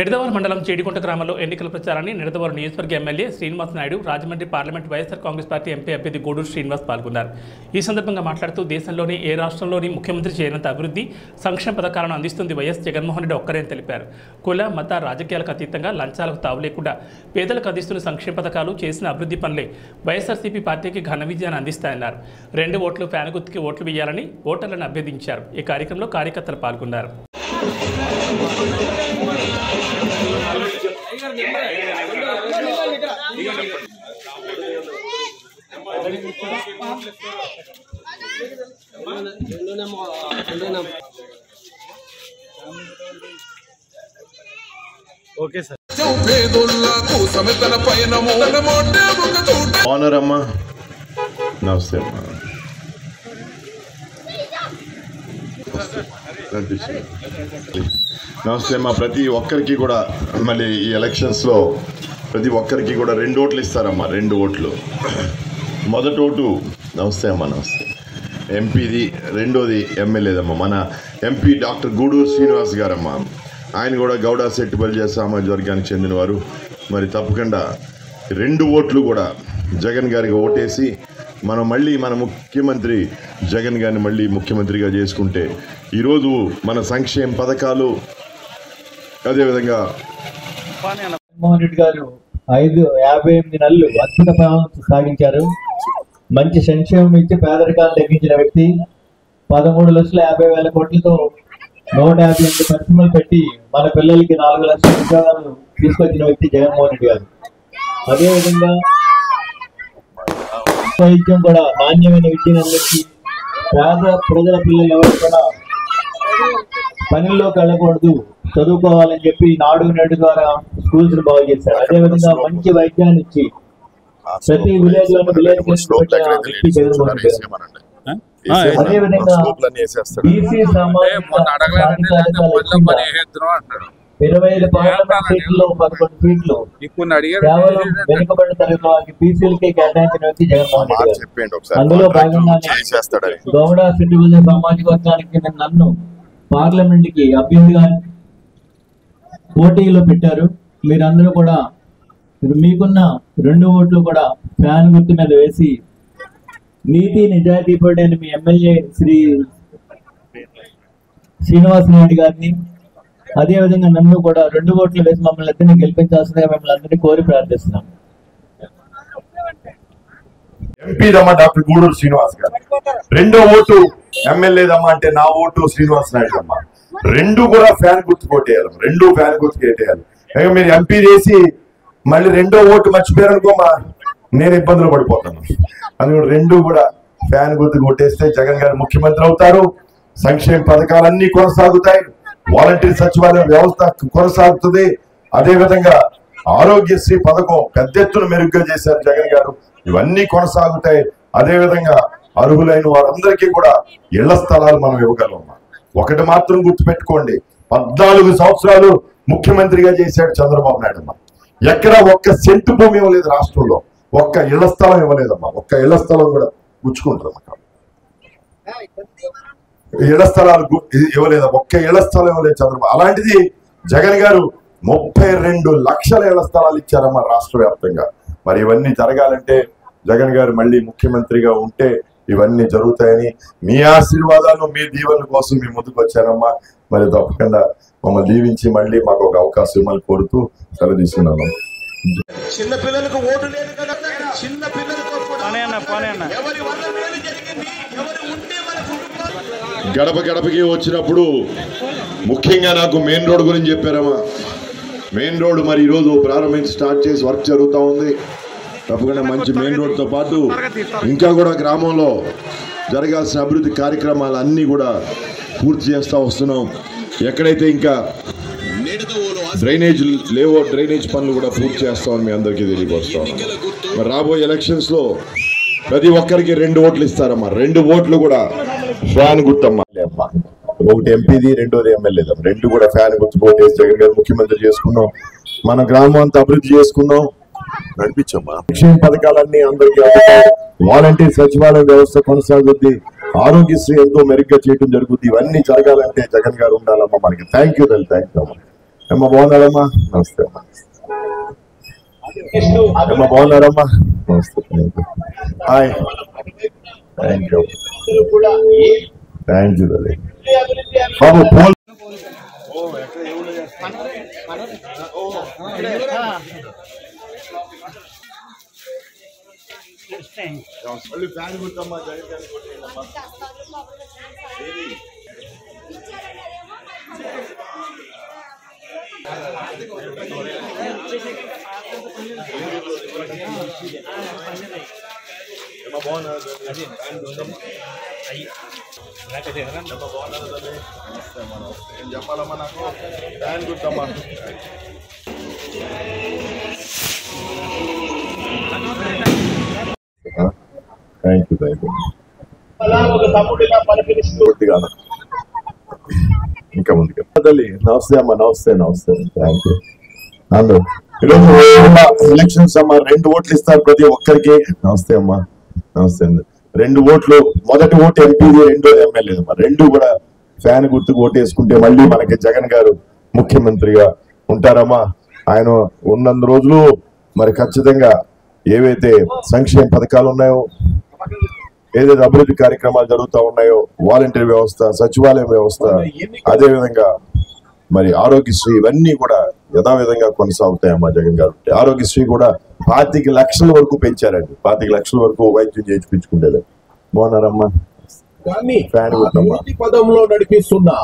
నిడదవోలు మండలం చేడికుంట గ్రామంలో ఎన్నికల ప్రచారాన్ని నిడదవోలు నియోజకవర్గ MLA Srinivas Naidu, Rajahmundry parliament YSR Congress party MP అభ్యర్థి గూడూరు శ్రీనివాస్ పాల్గొన్నారు. ఈ సందర్భంగా మాట్లాడుతూ దేశంలోని ఏ రాష్ట్రంలోని ముఖ్యమంత్రి చేయనంత అభివృద్ధి, సంక్షేమ పథకాలను అందిస్తుంది వైఎస్ జగన్మోహన్ రెడ్డి ఒక్కరే అని తెలిపారు. కుల, మత, రాజకీయాలకు అతీతంగా లంచాలకు తావు లేకుండా పేదలకు అందిస్తున్న సంక్షేమ పథకాలు, చేసిన అభివృద్ధి పనులే వైఎస్ఆర్సీపీ పార్టీకి ఘన విజయాన్ని అందిస్తాయన్నారు. 2 ఓట్లు ఫ్యాన్ గుర్తుకి ఓట్లు వేయాలని ఓటర్లను అభ్యర్థించారు. ఈ కార్యక్రమంలో కార్యకర్తలు పాల్గొన్నారు. Okay sir. ఆనర్ అమ్మా, నమస్తే అమ్మా. నమస్తే అమ్మా. ప్రతి ఒక్కరికి కూడా మళ్ళీ ఈ ఎలక్షన్స్లో ప్రతి ఒక్కరికి కూడా 2 ఓట్లు ఇస్తారమ్మా. 2 ఓట్లు. మొదటి ఓటు నమస్తే అమ్మా, నమస్తే ఎంపీది, రెండోది ఎమ్మెల్యేదమ్మా. మన ఎంపీ డాక్టర్ గూడూరు శ్రీనివాస్ గారమ్మా. ఆయన కూడా గౌడ సెట్టుబల్జ సామాజిక వర్గానికి చెందినవారు. మరి తప్పకుండా 2 ఓట్లు కూడా జగన్ గారికి ఓటేసి మనం మళ్ళీ మన ముఖ్యమంత్రి జగన్ గారిని మళ్ళీ ముఖ్యమంత్రిగా చేసుకుంటే ఈరోజు మన సంక్షేమ పథకాలు అదేవిధంగా జగన్మోహన్ రెడ్డి గారు 58 నెలలు అద్భుత పాలన సాగించారు. మంచి సంక్షేమం ఇచ్చి పేదరికాలను తగ్గించిన వ్యక్తి. 13,50,000 కోట్లతో 158 పరిశ్రమలు పెట్టి మన పిల్లలకి 4 లక్షల ఉద్యోగాలు తీసుకొచ్చిన వ్యక్తి జగన్మోహన్ రెడ్డి గారు. అదేవిధంగా వైద్యం కూడా నాణ్యమైన విద్యను అందించి పేద ప్రజల పిల్లలు ఎవరు కూడా పనుల్లోకి వెళ్ళకూడదు, చదువుకోవాలని చెప్పి నాడు నేడు ద్వారా స్కూల్స్ బాగు చేశారు. అదేవిధంగా మంచి వైద్యాన్ని ఇచ్చి ప్రతి విలేజ్ లోని విలేజ్ వ్యక్తి జగన్మోహన్ రెడ్డి గారు. అదేవిధంగా బీసీ సామాజిక 25 పార్లమెంట్ సీట్లలో 11 సీట్లు కేవలం వెనుకబడిన తరగతి వారికి బీసీలకే కేటాయించిన వ్యక్తి జగన్మోహన్ రెడ్డి గారు. అందులో భాగంగానే గౌడ సెట్టుబల్జ సామాజిక వర్గానికి నన్ను పార్లమెంట్ కి అభ్యర్థిగా పోటీలో పెట్టారు. మీరందరూ కూడా మీకున్న 2 ఓట్లు కూడా ఫ్యాన్ గుర్తు మీద వేసి నీతి నిజాయితీ పడిన మీ ఎమ్మెల్యే శ్రీ శ్రీనివాస్ నాయుడు గారిని, అదేవిధంగా నన్ను కూడా 2 ఓట్లు వేసి మమ్మల్ని ఇద్దరిని గెలిపించాల్సిందిగా మిమ్మల్ని అందరినీ కోరి ప్రార్థిస్తున్నాం. ఎంపీదమ్మా డాక్టర్ గూడూరు శ్రీనివాస్ గారు. 2వ ఓటు ఎమ్మెల్యేదమ్మా అంటే నా ఓటు శ్రీనివాస్ నాయుడు అమ్మా. 2 కూడా ఫ్యాన్ గుర్తు కొట్టేయాలి. 2 ఫ్యాన్ గుర్తు కొట్టేయాలి. మీరు ఎంపీ చేసి మళ్ళీ 2వ ఓటు మర్చిపోయారనుకోమా, నేను ఇబ్బందులు పడిపోతాను. అందుకని 2 కూడా ఫ్యాన్ గుర్తు కొట్టేస్తే జగన్ గారు ముఖ్యమంత్రి అవుతారు. సంక్షేమ పథకాలన్నీ కొనసాగుతాయి. వాలంటీర్ సచివాలయం వ్యవస్థ కొనసాగుతుంది. అదేవిధంగా ఆరోగ్యశ్రీ పథకం పెద్ద ఎత్తున మెరుగ్గా చేశారు జగన్ గారు. ఇవన్నీ కొనసాగుతాయి. అదేవిధంగా అర్హులైన వారందరికీ కూడా ఇళ్ల స్థలాలు మనం ఇవ్వగలం. ఒకటి మాత్రం గుర్తుపెట్టుకోండి, 14 సంవత్సరాలు ముఖ్యమంత్రిగా చేశాడు చంద్రబాబు నాయుడు అమ్మ. ఎక్కడ 1 సెంటు భూమి ఇవ్వలేదు రాష్ట్రంలో. 1 ఇళ్ల స్థలం ఇవ్వలేదమ్మా. 1 ఇళ్ల స్థలం కూడా గుచ్చుకుంటారమ్మా. ఇళ్ల స్థలాలు ఇవ్వలేదు. 1 ఇళ్ల స్థలం ఇవ్వలేదు చంద్రబాబు. అలాంటిది జగన్ గారు 32 లక్షల ఇళ్ల స్థలాలు ఇచ్చారమ్మా రాష్ట్ర వ్యాప్తంగా. మరి ఇవన్నీ జరగాలంటే జగన్ గారు మళ్ళీ ముఖ్యమంత్రిగా ఉంటే ఇవన్నీ జరుగుతాయని మీ ఆశీర్వాదాలు, మీ దీవెనల కోసం మీ ముందుకు వచ్చారమ్మా. మరి తప్పకుండా మమ్మల్ని దీవించి మళ్ళీ మాకు ఒక అవకాశం ఇవ్వమని కోరుతూ సెలవు తీసుకున్నాను. చిన్న పిల్లలకు ఓటు లేదు కదా, చిన్న పిల్లలకు గడప గడపకి వచ్చినప్పుడు ముఖ్యంగా నాకు మెయిన్ రోడ్ గురించి చెప్పారమ్మా. మెయిన్ రోడ్ మరి ఈరోజు ప్రారంభించి స్టార్ట్ చేసి వర్క్ జరుగుతూ ఉంది. తప్పకుండా మంచి మెయిన్ రోడ్తో పాటు ఇంకా కూడా గ్రామంలో జరగాల్సిన అభివృద్ధి కార్యక్రమాలు అన్నీ కూడా పూర్తి చేస్తూ వస్తున్నాం. ఎక్కడైతే ఇంకా డ్రైనేజ్ లేవో డ్రైనేజ్ పనులు కూడా పూర్తి చేస్తామని మీ అందరికీ తెలియపరుస్తాం. మరి రాబోయే ఎలక్షన్స్లో ప్రతి ఒక్కరికి 2 ఓట్లు ఇస్తారమ్మా. 2 ఓట్లు కూడా ఫ్యాన్ గుర్తమ్మా. ఒకటి ఎంపీది, రెండోది ఎమ్మెల్యేది. 2 కూడా ఫ్యాన్ గుర్తు ఓటేసి జగన్ గారు ముఖ్యమంత్రి చేసుకున్నాం. మన గ్రామం అంతా అభివృద్ధి చేసుకున్నాం, నడిపించమ్మా. సంక్షేమ పథకాలన్నీ అందరికీ, వాలంటీర్ సచివాలయం వ్యవస్థ కొనసాగుద్ది, ఆరోగ్యశ్రీ ఎంతో మెరుగ్గా చేయడం జరుగుతుంది. ఇవన్నీ జరగాలంటే జగన్ గారు ఉండాలమ్మా మనకి. థ్యాంక్ యూ అమ్మా. అమ్మ బాగున్నారమ్మా? నమస్తే అమ్మా. అమ్మ బాగున్నారమ్మా? నమస్తే. హాయ్. థ్యాంక్ యూ బాబు. పోల్ ఫ్యాన్ గుర్తమ్మా. ఏం చెప్పాలమ్మా నాకు? ఫ్యాన్ గుర్తమ్మా. థ్యాంక్ యూ ఇంకా ముందుగా తల్లి. నమస్తే అమ్మా. నమస్తే నమస్తే. Thank you. ఈరోజు ఎలక్షన్స్ అమ్మా. 2 ఓట్లు ఇస్తారు ప్రతి ఒక్కరికి. నమస్తే అమ్మా. నమస్తే అండి. 2 ఓట్లు. మొదటి ఓటు ఎంపీది, రెండోది ఎమ్మెల్యే అమ్మా. 2 కూడా ఫ్యాన్ గుర్తుకు ఓటు వేసుకుంటే మళ్ళీ మనకి జగన్ గారు ముఖ్యమంత్రిగా ఉంటారమ్మా. ఆయన ఉన్నందు రోజులు మరి ఖచ్చితంగా ఏవైతే సంక్షేమ పథకాలు ఉన్నాయో, ఏదైతే అభివృద్ధి కార్యక్రమాలు జరుగుతూ ఉన్నాయో, వాలంటీర్ వ్యవస్థ, సచివాలయం వ్యవస్థ, అదే విధంగా మరి ఆరోగ్యశ్రీ, ఇవన్నీ కూడా యథావిధంగా కొనసాగుతాయమ్మా జగన్ గారు. ఆరోగ్యశ్రీ కూడా 25 లక్షల వరకు పెంచారండి. 25 లక్షల వరకు వైద్యం చేయించుకుంటేది. బాగున్నారమ్మా? ఫ్యాన్ పదంలో నడిపిస్తున్నా